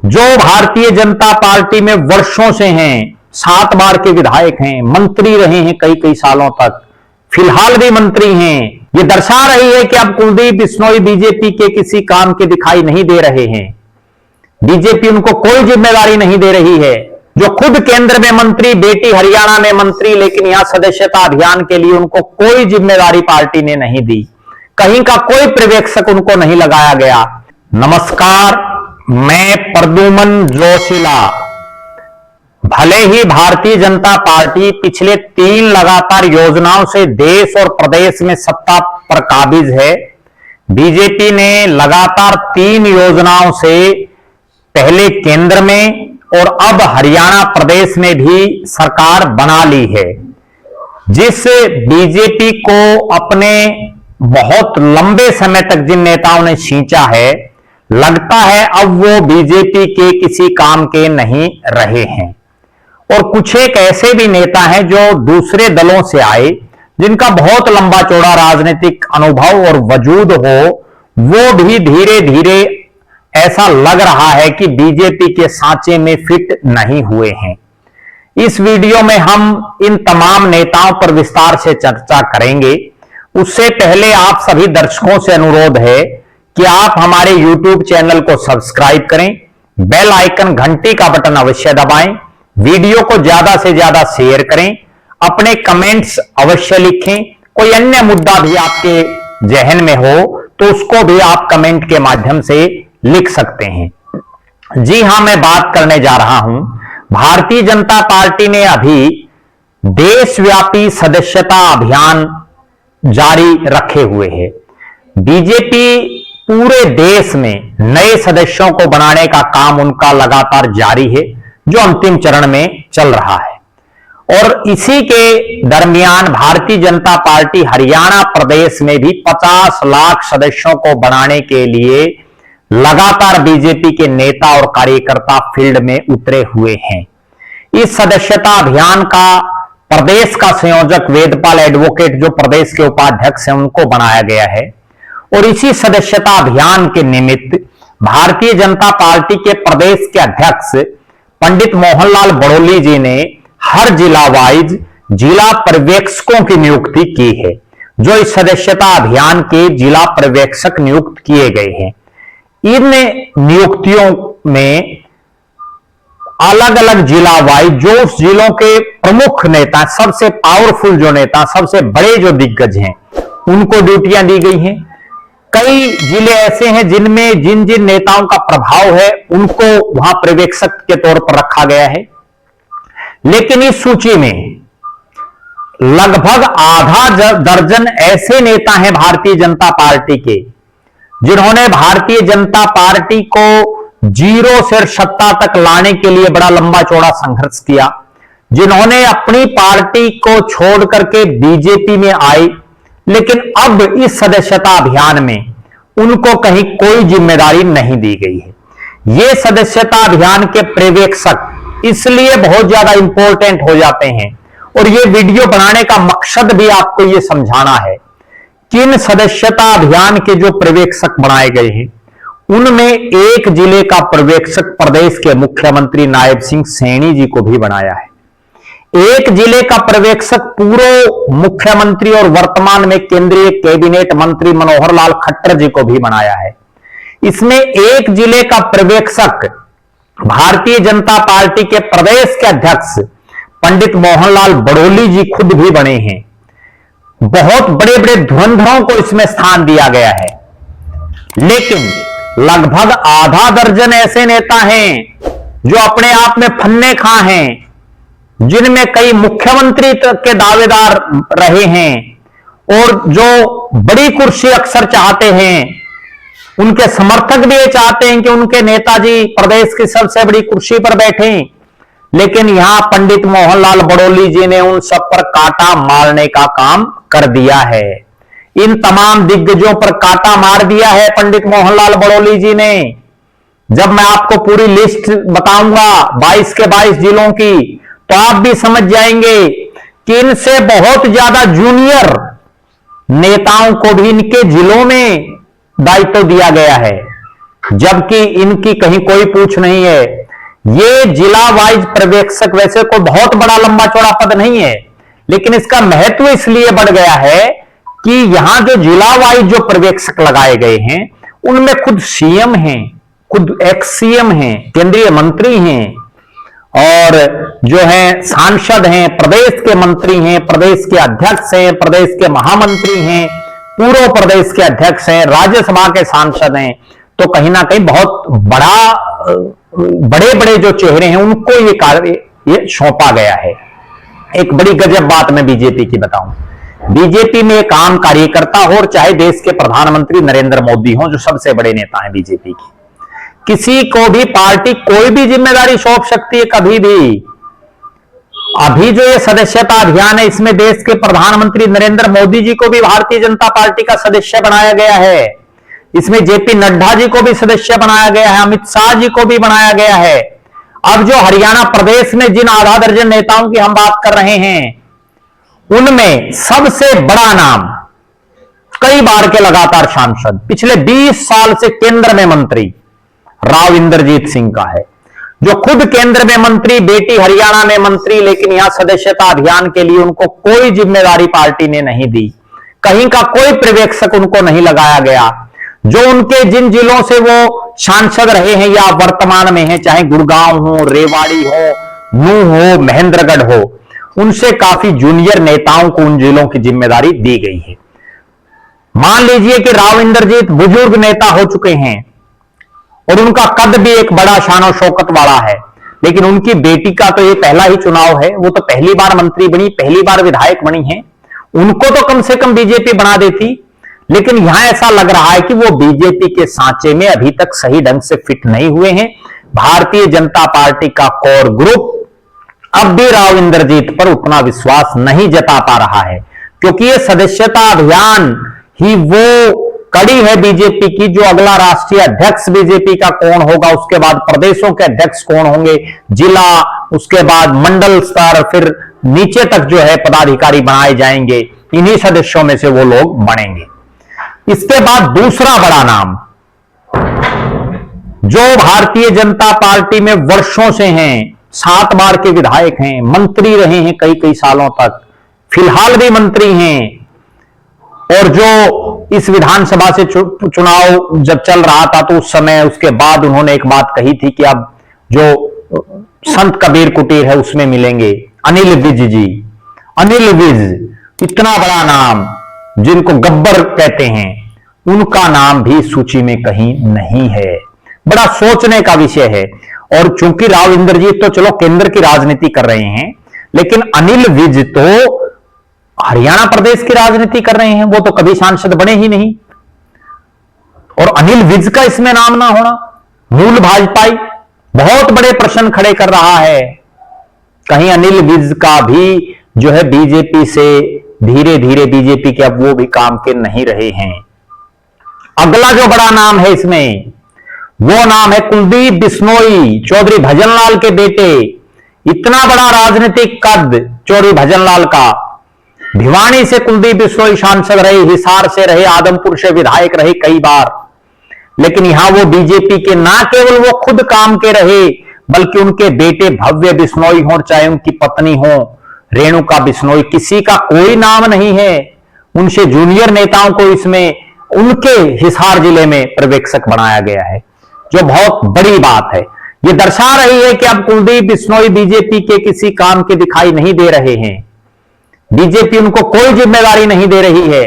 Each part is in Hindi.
जो भारतीय जनता पार्टी में वर्षों से हैं, 7 बार के विधायक हैं, मंत्री रहे हैं कई कई सालों तक, फिलहाल भी मंत्री हैं। ये दर्शा रही है कि अब कुलदीप बिश्नोई बीजेपी के किसी काम के दिखाई नहीं दे रहे हैं। बीजेपी उनको कोई जिम्मेदारी नहीं दे रही है। जो खुद केंद्र में मंत्री, बेटी हरियाणा में मंत्री, लेकिन यहां सदस्यता अभियान के लिए उनको कोई जिम्मेदारी पार्टी ने नहीं दी। कहीं का कोई पर्यवेक्षक उनको नहीं लगाया गया। नमस्कार, मैं प्रद्युमन जोशीला। भले ही भारतीय जनता पार्टी पिछले 3 लगातार योजनाओं से देश और प्रदेश में सत्ता पर काबिज है, बीजेपी ने लगातार 3 योजनाओं से पहले केंद्र में और अब हरियाणा प्रदेश में भी सरकार बना ली है। जिस बीजेपी को अपने बहुत लंबे समय तक जिन नेताओं ने खींचा है, लगता है अब वो बीजेपी के किसी काम के नहीं रहे हैं। और कुछ एक ऐसे भी नेता हैं जो दूसरे दलों से आए, जिनका बहुत लंबा चौड़ा राजनीतिक अनुभव और वजूद हो, वो भी धीरे धीरे ऐसा लग रहा है कि बीजेपी के सांचे में फिट नहीं हुए हैं। इस वीडियो में हम इन तमाम नेताओं पर विस्तार से चर्चा करेंगे। उससे पहले आप सभी दर्शकों से अनुरोध है कि आप हमारे YouTube चैनल को सब्सक्राइब करें, बेल आइकन घंटी का बटन अवश्य दबाएं, वीडियो को ज्यादा से ज्यादा शेयर करें, अपने कमेंट्स अवश्य लिखें। कोई अन्य मुद्दा भी आपके जहन में हो तो उसको भी आप कमेंट के माध्यम से लिख सकते हैं। जी हां, मैं बात करने जा रहा हूं, भारतीय जनता पार्टी ने अभी देशव्यापी सदस्यता अभियान जारी रखे हुए है। बीजेपी पूरे देश में नए सदस्यों को बनाने का काम उनका लगातार जारी है, जो अंतिम चरण में चल रहा है। और इसी के दरमियान भारतीय जनता पार्टी हरियाणा प्रदेश में भी 50 लाख सदस्यों को बनाने के लिए लगातार बीजेपी के नेता और कार्यकर्ता फील्ड में उतरे हुए हैं। इस सदस्यता अभियान का प्रदेश का संयोजक वेदपाल एडवोकेट, जो प्रदेश के उपाध्यक्ष हैं, उनको बनाया गया है। और इसी सदस्यता अभियान के निमित्त भारतीय जनता पार्टी के प्रदेश के अध्यक्ष पंडित मोहनलाल बड़ोली जी ने हर जिला वाइज जिला पर्यवेक्षकों की नियुक्ति की है, जो इस सदस्यता अभियान के जिला पर्यवेक्षक नियुक्त किए गए हैं। इन नियुक्तियों में अलग अलग जिला वाइज जो उस जिलों के प्रमुख नेता, सबसे पावरफुल जो नेता, सबसे बड़े जो दिग्गज हैं, उनको ड्यूटियां दी गई हैं। कई जिले ऐसे हैं जिनमें जिन जिन नेताओं का प्रभाव है उनको वहां पर्यवेक्षक के तौर पर रखा गया है। लेकिन इस सूची में लगभग आधा दर्जन ऐसे नेता हैं भारतीय जनता पार्टी के, जिन्होंने भारतीय जनता पार्टी को 0 से सत्ता तक लाने के लिए बड़ा लंबा चौड़ा संघर्ष किया, जिन्होंने अपनी पार्टी को छोड़ करके बीजेपी में आए, लेकिन अब इस सदस्यता अभियान में उनको कहीं कोई जिम्मेदारी नहीं दी गई है। ये सदस्यता अभियान के पर्यवेक्षक इसलिए बहुत ज्यादा इंपॉर्टेंट हो जाते हैं, और ये वीडियो बनाने का मकसद भी आपको ये समझाना है कि इन सदस्यता अभियान के जो पर्यवेक्षक बनाए गए हैं, उनमें एक जिले का पर्यवेक्षक प्रदेश के मुख्यमंत्री नायब सिंह सैनी जी को भी बनाया है। एक जिले का पर्यवेक्षक पूर्व मुख्यमंत्री और वर्तमान में केंद्रीय कैबिनेट मंत्री मनोहर लाल खट्टर जी को भी बनाया है। इसमें एक जिले का पर्यवेक्षक भारतीय जनता पार्टी के प्रदेश के अध्यक्ष पंडित मोहनलाल बड़ोली जी खुद भी बने हैं। बहुत बड़े बड़े धुरंधरों को इसमें स्थान दिया गया है। लेकिन लगभग आधा दर्जन ऐसे नेता हैं जो अपने आप में फन्ने खा हैं, जिनमें कई मुख्यमंत्री तक के दावेदार रहे हैं, और जो बड़ी कुर्सी अक्सर चाहते हैं, उनके समर्थक भी ये चाहते हैं कि उनके नेताजी प्रदेश की सबसे बड़ी कुर्सी पर बैठे। लेकिन यहां पंडित मोहनलाल बड़ोली जी ने उन सब पर कांटा मारने का काम कर दिया है। इन तमाम दिग्गजों पर कांटा मार दिया है पंडित मोहनलाल बड़ोली जी ने। जब मैं आपको पूरी लिस्ट बताऊंगा 22 के 22 जिलों की, तो आप भी समझ जाएंगे कि इनसे बहुत ज्यादा जूनियर नेताओं को भी इनके जिलों में दायित्व दिया गया है। जबकि इनकी कहीं कोई पूछ नहीं है। ये जिला वाइज पर्यवेक्षक वैसे कोई बहुत बड़ा लंबा चौड़ा पद नहीं है, लेकिन इसका महत्व इसलिए बढ़ गया है कि यहां जो जिला वाइज जो पर्यवेक्षक लगाए गए हैं उनमें खुद सीएम हैं, खुद एक्स सीएम हैं, केंद्रीय मंत्री हैं, और जो है सांसद हैं, प्रदेश के मंत्री हैं, प्रदेश के अध्यक्ष हैं, प्रदेश के महामंत्री हैं, पूर्व प्रदेश के अध्यक्ष हैं, राज्यसभा के सांसद हैं। तो कहीं ना कहीं बहुत बड़े बड़े जो चेहरे हैं उनको ये कार्य ये सौंपा गया है। एक बड़ी गजब बात मैं बीजेपी की बताऊं, बीजेपी में एक आम कार्यकर्ता हो और चाहे देश के प्रधानमंत्री नरेंद्र मोदी हो, जो सबसे बड़े नेता हैं बीजेपी की, किसी को भी पार्टी कोई भी जिम्मेदारी सौंप सकती है कभी भी। अभी जो ये सदस्यता अभियान है, इसमें देश के प्रधानमंत्री नरेंद्र मोदी जी को भी भारतीय जनता पार्टी का सदस्य बनाया गया है। इसमें जेपी नड्डा जी को भी सदस्य बनाया गया है, अमित शाह जी को भी बनाया गया है। अब जो हरियाणा प्रदेश में जिन आधा दर्जन नेताओं की हम बात कर रहे हैं, उनमें सबसे बड़ा नाम कई बार के लगातार सांसद, पिछले 20 साल से केंद्र में मंत्री राव इंद्रजीत सिंह का है, जो खुद केंद्र में मंत्री, बेटी हरियाणा में मंत्री, लेकिन यहां सदस्यता अभियान के लिए उनको कोई जिम्मेदारी पार्टी ने नहीं दी, कहीं का कोई पर्यवेक्षक उनको नहीं लगाया गया। जो उनके जिन जिलों से वो सांसद रहे हैं या वर्तमान में हैं, चाहे गुड़गांव हो, रेवाड़ी हो, नूह हो, महेंद्रगढ़ हो, उनसे काफी जूनियर नेताओं को उन जिलों की जिम्मेदारी दी गई है। मान लीजिए कि राव इंद्रजीत बुजुर्ग नेता हो चुके हैं और उनका कद भी एक बड़ा शान शौकत वाला है, लेकिन उनकी बेटी का तो ये पहला ही चुनाव है, वो तो पहली बार मंत्री बनी, पहली बार विधायक बनी है, उनको तो कम से कम बीजेपी बना देती। लेकिन यहां ऐसा लग रहा है कि वो बीजेपी के सांचे में अभी तक सही ढंग से फिट नहीं हुए हैं। भारतीय जनता पार्टी का कोर ग्रुप अब भी राव इंद्रजीत पर उतना विश्वास नहीं जता पा रहा है, क्योंकि ये सदस्यता अभियान ही वो कड़ी है बीजेपी की, जो अगला राष्ट्रीय अध्यक्ष बीजेपी का कौन होगा, उसके बाद प्रदेशों के अध्यक्ष कौन होंगे, जिला, उसके बाद मंडल स्तर, फिर नीचे तक जो है पदाधिकारी बनाए जाएंगे, इन्हीं सदस्यों में से वो लोग बनेंगे। इसके बाद दूसरा बड़ा नाम जो भारतीय जनता पार्टी में वर्षों से हैं, 7 बार के विधायक हैं, मंत्री रहे हैं कई कई सालों तक, फिलहाल भी मंत्री हैं, और जो इस विधानसभा से चुनाव जब चल रहा था तो उस समय उसके बाद उन्होंने एक बात कही थी कि अब जो संत कबीर कुटीर है उसमें मिलेंगे, अनिल विज जी। अनिल विज, इतना बड़ा नाम जिनको गब्बर कहते हैं, उनका नाम भी सूची में कहीं नहीं है। बड़ा सोचने का विषय है। और चूंकि राव इंद्रजीत तो चलो केंद्र की राजनीति कर रहे हैं, लेकिन अनिल विज तो हरियाणा प्रदेश की राजनीति कर रहे हैं, वो तो कभी सांसद बने ही नहीं। और अनिल विज का इसमें नाम ना होना मूल भाजपाई बहुत बड़े प्रश्न खड़े कर रहा है। कहीं अनिल विज का भी जो है बीजेपी से धीरे धीरे बीजेपी के अब वो भी काम के नहीं रहे हैं। अगला जो बड़ा नाम है इसमें, वो नाम है कुलदीप बिश्नोई, चौधरी भजनलाल के बेटे। इतना बड़ा राजनीतिक कद चौधरी भजनलाल का। भिवानी से कुलदीप बिश्नोई सांसद रहे, हिसार से रहे, आदमपुर से विधायक रहे कई बार, लेकिन यहां वो बीजेपी के ना केवल वो खुद काम के रहे, बल्कि उनके बेटे भव्य बिश्नोई हो, चाहे उनकी पत्नी हो रेणुका बिश्नोई, किसी का कोई नाम नहीं है। उनसे जूनियर नेताओं को इसमें उनके हिसार जिले में पर्यवेक्षक बनाया गया है, जो बहुत बड़ी बात है। ये दर्शा रही है कि अब कुलदीप बिश्नोई बीजेपी के किसी काम के दिखाई नहीं दे रहे हैं, बीजेपी उनको कोई जिम्मेदारी नहीं दे रही है।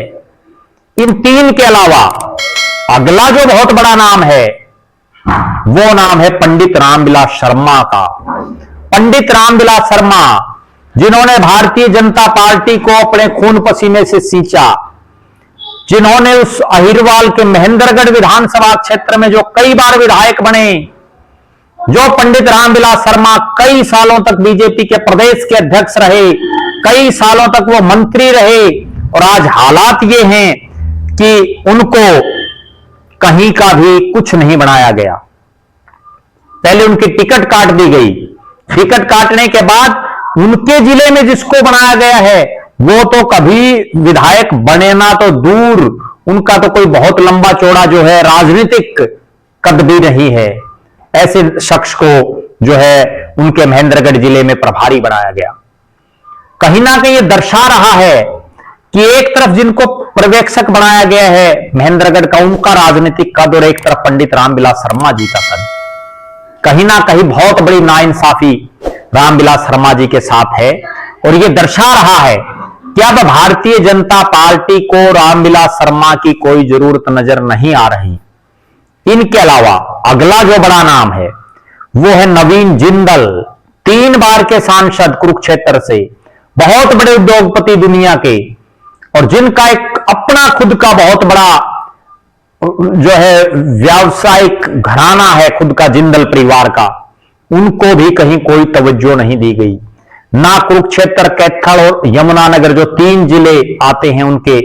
इन तीन के अलावा अगला जो बहुत बड़ा नाम है, वो नाम है पंडित रामविलास शर्मा का। पंडित रामविलास शर्मा, जिन्होंने भारतीय जनता पार्टी को अपने खून पसीने से सींचा, जिन्होंने उस अहिरवाल के महेंद्रगढ़ विधानसभा क्षेत्र में जो कई बार विधायक बने, जो पंडित रामविलास शर्मा कई सालों तक बीजेपी के प्रदेश के अध्यक्ष रहे, कई सालों तक वो मंत्री रहे, और आज हालात ये हैं कि उनको कहीं का भी कुछ नहीं बनाया गया। पहले उनकी टिकट काट दी गई, टिकट काटने के बाद उनके जिले में जिसको बनाया गया है वो तो कभी विधायक बने ना तो दूर, उनका तो कोई बहुत लंबा चौड़ा जो है राजनीतिक कद भी नहीं है, ऐसे शख्स को जो है उनके महेंद्रगढ़ जिले में प्रभारी बनाया गया। कहीं ना कहीं ये दर्शा रहा है कि एक तरफ जिनको पर्यवेक्षक बनाया गया है महेंद्रगढ़ का, उनका राजनीतिक कद, और एक तरफ पंडित रामविलास शर्मा जी का कद, कहीं ना कहीं बहुत बड़ी नाइंसाफी रामविलास शर्मा जी के साथ है। और ये दर्शा रहा है कि अब भारतीय जनता पार्टी को रामविलास शर्मा की कोई जरूरत नजर नहीं आ रही। इनके अलावा अगला जो बड़ा नाम है वो है नवीन जिंदल, 3 बार के सांसद कुरुक्षेत्र से, बहुत बड़े उद्योगपति दुनिया के, और जिनका एक अपना खुद का बहुत बड़ा जो है व्यावसायिक घराना है खुद का, जिंदल परिवार का। उनको भी कहीं कोई तवज्जो नहीं दी गई। ना कुरुक्षेत्र, कैथल और यमुनानगर जो 3 जिले आते हैं उनके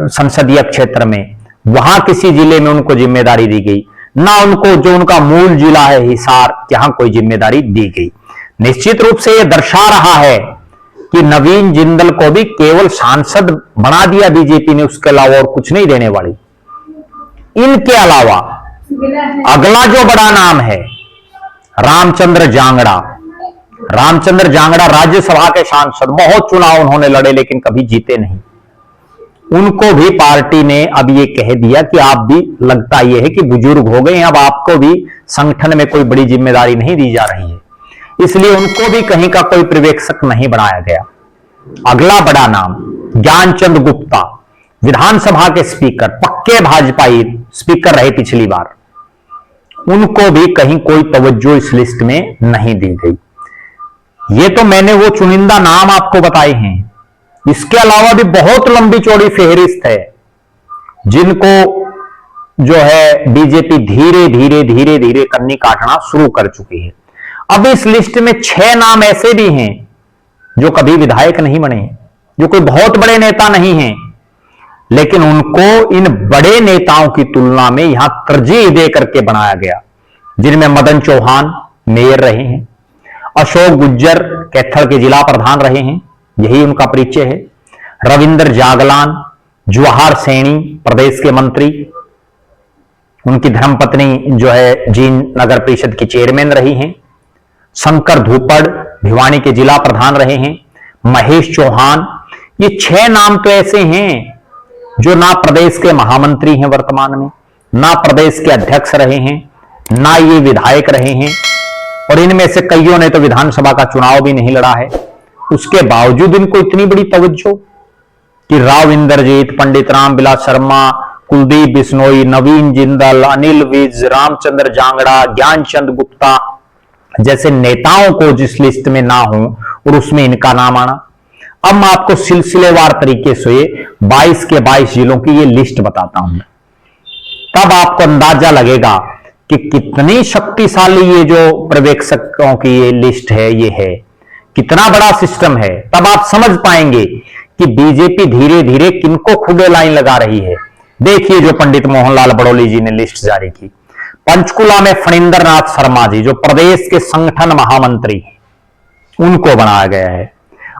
संसदीय क्षेत्र में, वहां किसी जिले में उनको जिम्मेदारी दी गई, ना उनको जो उनका मूल जिला है हिसार, यहां कोई जिम्मेदारी दी गई। निश्चित रूप से यह दर्शा रहा है कि नवीन जिंदल को भी केवल सांसद बना दिया बीजेपी ने, उसके अलावा और कुछ नहीं देने वाली। इनके अलावा अगला जो बड़ा नाम है रामचंद्र जांगड़ा। रामचंद्र जांगड़ा राज्यसभा के सांसद, बहुत चुनाव उन्होंने लड़े लेकिन कभी जीते नहीं। उनको भी पार्टी ने अब ये कह दिया कि आप भी, लगता यह है कि बुजुर्ग हो गए, अब आपको भी संगठन में कोई बड़ी जिम्मेदारी नहीं दी जा रही है, इसलिए उनको भी कहीं का कोई पर्यवेक्षक नहीं बनाया गया। अगला बड़ा नाम ज्ञानचंद गुप्ता, विधानसभा के स्पीकर, पक्के भाजपाई स्पीकर रहे पिछली बार, उनको भी कहीं कोई तवज्जो इस लिस्ट में नहीं दी गई। ये तो मैंने वो चुनिंदा नाम आपको बताए हैं, इसके अलावा भी बहुत लंबी चौड़ी फेहरिस्त है जिनको जो है बीजेपी धीरे धीरे धीरे धीरे कन्नी काटना शुरू कर चुकी है। अब इस लिस्ट में 6 नाम ऐसे भी हैं जो कभी विधायक नहीं बने, जो कोई बहुत बड़े नेता नहीं हैं, लेकिन उनको इन बड़े नेताओं की तुलना में यहां तरजीह दे करके बनाया गया, जिनमें मदन चौहान मेयर रहे हैं, अशोक गुज्जर कैथल के जिला प्रधान रहे हैं, यही उनका परिचय है, रविंद्र जागलान, जवाहर सैनी प्रदेश के मंत्री, उनकी धर्मपत्नी जो है जींद नगर परिषद की चेयरमैन रही हैं, शंकर धूपड़ भिवानी के जिला प्रधान रहे हैं, महेश चौहान। ये 6 नाम तो ऐसे हैं जो ना प्रदेश के महामंत्री हैं वर्तमान में, ना प्रदेश के अध्यक्ष रहे हैं, ना ये विधायक रहे हैं, और इनमें से कईयों ने तो विधानसभा का चुनाव भी नहीं लड़ा है। उसके बावजूद इनको इतनी बड़ी तवज्जो कि राव इंद्रजीत, पंडित रामविलास शर्मा, कुलदीप बिश्नोई, नवीन जिंदल, अनिल विज, रामचंद्र जांगड़ा, ज्ञानचंद गुप्ता जैसे नेताओं को जिस लिस्ट में ना हो और उसमें इनका नाम आना। अब मैं आपको सिलसिलेवार तरीके से 22 के 22 जिलों की ये लिस्ट बताता हूं, तब आपको अंदाजा लगेगा कि कितनी शक्तिशाली ये जो पर्यवेक्षकों की ये लिस्ट है, ये है कितना बड़ा सिस्टम है। तब आप समझ पाएंगे कि बीजेपी धीरे धीरे किनको खुदे लाइन लगा रही है। देखिए जो पंडित मोहनलाल बड़ौली जी ने लिस्ट जारी की, पंचकुला में फणींद्र नाथ शर्मा जी जो प्रदेश के संगठन महामंत्री हैं, उनको बनाया गया है।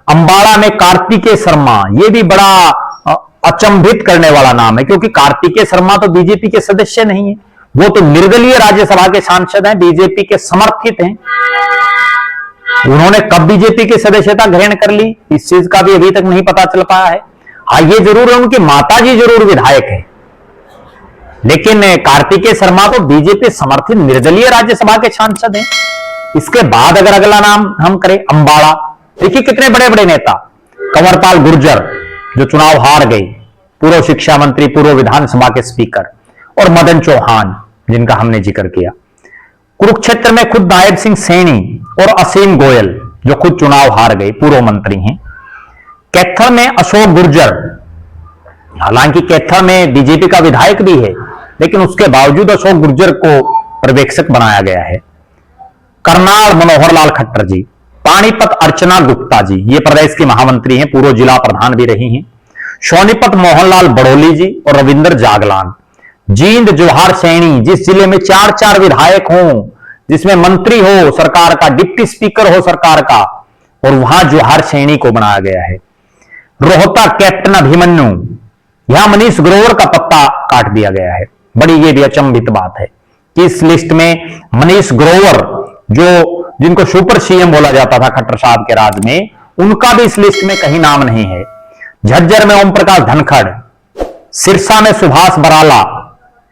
अंबाला में कार्तिकेय शर्मा, ये भी बड़ा अचंभित करने वाला नाम है, क्योंकि कार्तिकेय शर्मा तो बीजेपी के सदस्य नहीं है, वो तो निर्दलीय राज्यसभा के सांसद हैं, बीजेपी के समर्थित हैं। उन्होंने कब बीजेपी की सदस्यता ग्रहण कर ली, इस चीज का भी अभी तक नहीं पता चल पाया है। हाँ, ये जरूर है उनकी माताजी जरूर विधायक है, लेकिन कार्तिकेय शर्मा तो बीजेपी समर्थित निर्दलीय राज्यसभा के सांसद हैं। इसके बाद अगर अगला नाम हम करें, अंबाला, देखिए कितने बड़े बड़े नेता, कंवरपाल गुर्जर जो चुनाव हार गए, पूर्व शिक्षा मंत्री, पूर्व विधानसभा के स्पीकर, और मदन चौहान जिनका हमने जिक्र किया। कुरुक्षेत्र में खुद नायब सिंह सैनी और असीम गोयल जो खुद चुनाव हार गए, पूर्व मंत्री हैं। कैथल में अशोक गुर्जर, हालांकि कैथल में बीजेपी का विधायक भी है, लेकिन उसके बावजूद अशोक गुर्जर को पर्यवेक्षक बनाया गया है। करनाल मनोहर लाल खट्टर जी, पानीपत अर्चना गुप्ता जी, ये प्रदेश की महामंत्री हैं, पूर्व जिला प्रधान भी रही हैं। सोनीपत मोहनलाल बड़ौली जी और रविंद्र जागलान। जींद जवाहर सैनी, जिस जिले में 4-4 विधायक हों, जिसमें मंत्री हो सरकार का, डिप्टी स्पीकर हो सरकार का, और वहां जवाहर सैनी को बनाया गया है। रोहतक कैप्टन अभिमन्यु, यहां मनीष ग्रोवर का पत्ता काट दिया गया है, बड़ी ये भी अचंभित बात है। कि इस लिस्ट में मनीष ग्रोवर, जिनको सुपर सीएम बोला जाता था खट्टर साहब के राज में, उनका भी इस लिस्ट में कहीं नाम नहीं है। झज्जर में ओम प्रकाश धनखड़, सिरसा में सुभाष बराला,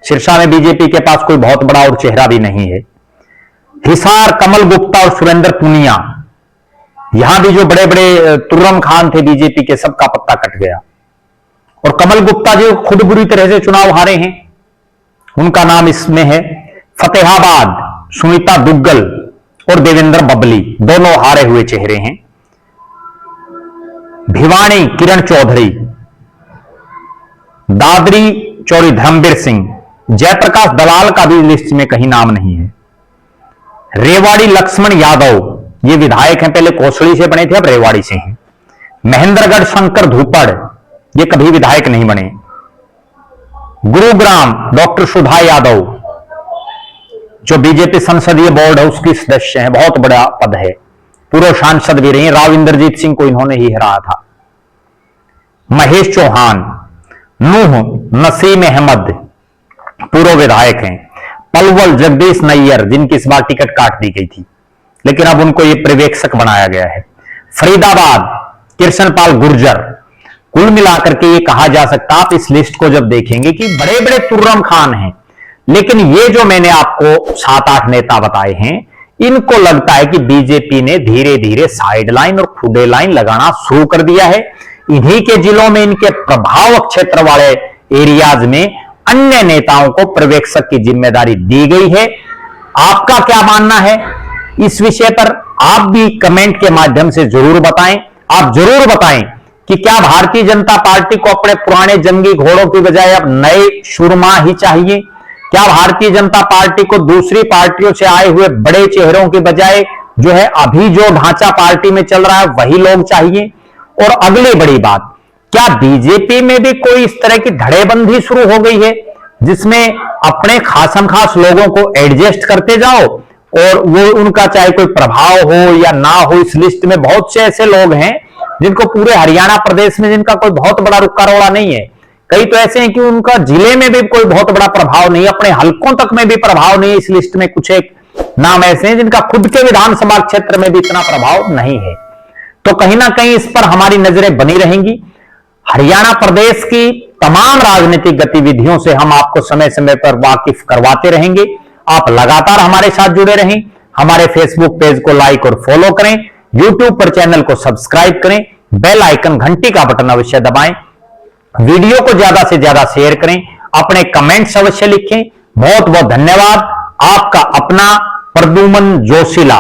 सिरसा में बीजेपी के पास कोई बहुत बड़ा और चेहरा भी नहीं है। हिसार कमल गुप्ता और सुरेंद्र पुनिया, यहां भी जो बड़े बड़े तुर्रम खान थे बीजेपी के, सबका पत्ता कट गया। और कमल गुप्ता जी खुद बुरी तरह से चुनाव हारे हैं, उनका नाम इसमें है। फतेहाबाद सुनीता दुग्गल और देवेंद्र बबली, दोनों हारे हुए चेहरे हैं। भिवानी किरण चौधरी, दादरी चौरी धर्मवीर सिंह, जयप्रकाश दलाल का भी लिस्ट में कहीं नाम नहीं है। रेवाड़ी लक्ष्मण यादव, ये विधायक हैं, पहले कोसड़ी से बने थे, अब रेवाड़ी से हैं। महेंद्रगढ़ शंकर धूपड़, ये कभी विधायक नहीं बने। गुरुग्राम डॉक्टर सुधा यादव, जो बीजेपी संसदीय बोर्ड है उसकी सदस्य हैं, बहुत बड़ा पद है, पूर्व सांसद भी रही। राव इंद्रजीत सिंह को इन्होंने ही हराया था। महेश चौहान, नूह नसीम अहमद, पूर्व विधायक हैं। पलवल जगदीश नैयर, जिनकी इस बार टिकट काट दी गई थी, लेकिन अब उनको ये पर्यवेक्षक बनाया गया है। फरीदाबाद कृष्णपाल गुर्जर। कुल मिलाकर के ये कहा जा सकता, आप इस लिस्ट को जब देखेंगे कि बड़े बड़े तुर्रम खान हैं, लेकिन ये जो मैंने आपको 7-8 नेता बताए हैं, इनको लगता है कि बीजेपी ने धीरे धीरे साइड लाइन और खुदे लाइन लगाना शुरू कर दिया है। इन्हीं के जिलों में, इनके प्रभाव क्षेत्र वाले एरियाज में अन्य नेताओं को पर्यवेक्षक की जिम्मेदारी दी गई है। आपका क्या मानना है इस विषय पर? आप भी कमेंट के माध्यम से जरूर बताएं। आप जरूर बताएं कि क्या भारतीय जनता पार्टी को अपने पुराने जंगी घोड़ों की बजाय अब नए सुरमा ही चाहिए? क्या भारतीय जनता पार्टी को दूसरी पार्टियों से आए हुए बड़े चेहरों के बजाय जो है अभी जो ढांचा पार्टी में चल रहा है वही लोग चाहिए? और अगली बड़ी बात, क्या बीजेपी में भी कोई इस तरह की धड़ेबंदी शुरू हो गई है जिसमें अपने खासम खास लोगों को एडजस्ट करते जाओ और वो उनका चाहे कोई प्रभाव हो या ना हो? इस लिस्ट में बहुत से ऐसे लोग हैं जिनको पूरे हरियाणा प्रदेश में जिनका कोई बहुत बड़ा रुक्का रोड़ा नहीं है। कई तो ऐसे हैं कि उनका जिले में भी कोई बहुत बड़ा प्रभाव नहीं, अपने हलकों तक में भी प्रभाव नहीं। इस लिस्ट में कुछ एक नाम ऐसे हैं जिनका खुद के विधानसभा क्षेत्र में भी इतना प्रभाव नहीं है। तो कहीं ना कहीं इस पर हमारी नजरें बनी रहेंगी। हरियाणा प्रदेश की तमाम राजनीतिक गतिविधियों से हम आपको समय समय पर वाकिफ करवाते रहेंगे। आप लगातार हमारे साथ जुड़े रहें। हमारे फेसबुक पेज को लाइक और फॉलो करें, यूट्यूब पर चैनल को सब्सक्राइब करें, बेल आइकन घंटी का बटन अवश्य दबाएं, वीडियो को ज्यादा से ज्यादा शेयर करें, अपने कमेंट्स अवश्य लिखें। बहुत बहुत धन्यवाद। आपका अपना प्रद्युमन जोशीला।